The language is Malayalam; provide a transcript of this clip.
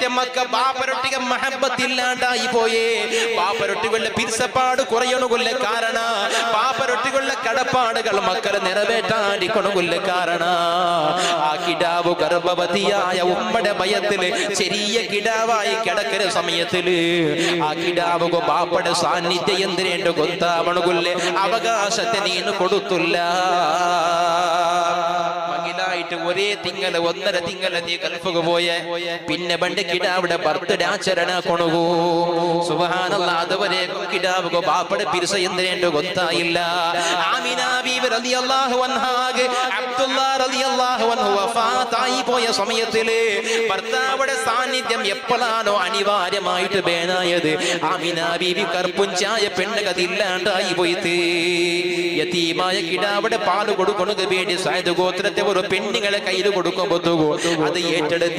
എന്നിട്ട് മക്ക ബാപ്പരൊട്ടിക മഹബത്തില്ലാണ്ടായി പോയേ. ബാപ്പരൊട്ടികളുടെ പിരിസപ്പാട് കുറയണുകൊല്ല കാരണ, ബാപ്പരൊട്ടികളുടെ കടപ്പാടുകൾ മക്കളെ നിറവേറ്റാണ്ടിക്കൊണുകൊല്ല കാരണ. ആ കിടാവ് ഗർഭവതിയായ ഉമ്മയുടെ ഭയത്തില് ചെറിയ കിടാവായി കിടക്കുന്ന സമയത്തില് ആ കിടാവ് ബാപ്പയുടെ സാന്നിധ്യം എന്തിനേണ്ട ഗൊത്താവണുകൊല്ലേ അവകാശത്തെ നീನು കൊടുത്തില്ല. ഒരേ തിങ്കള് 1.5 തിങ്കള് നീ ഗൾഫുക്ക് പോയെ. പിന്നെ പണ്ട് കിടാവിടെ ബർത്ത്ഡേ ആചരണ കൊണുകൂ. സുബ്ഹാനല്ലാഹ്, അതുവരേക്കും കിടാവുക ബാപ്പടെ പിരിസ എന്തിനേണ്ട ഗൊത്തായില്ല. ആമിന ബീവി റളിയല്ലാഹു അൻഹാക്ക് അബ്ദുല്ലാഹ് റളിയല്ലാഹു അൻഹു വഫാത്തായി പോയ സമയത്തില് ഭർത്താവുടെ സാന്നിധ്യം എപ്പോഴാണോ അനിവാര്യമായിട്ട് വേണായത്, ആമിന ബീവി കർപ്പുഞ്ചായ പെണ്ണുകതില്ലാണ്ടായി പോയിട്ട് യതീമായ കിടാവിടെ പാല് കൊടുക്കണക്ക് വേണ്ടി സയ്യിദ് ഗോത്രത്തെ ഒരു പെണ്ണുങ്ങളെ കയ്യിൽ കൊടുക്കുമ്പോ അത് ഏറ്റെടുത്ത്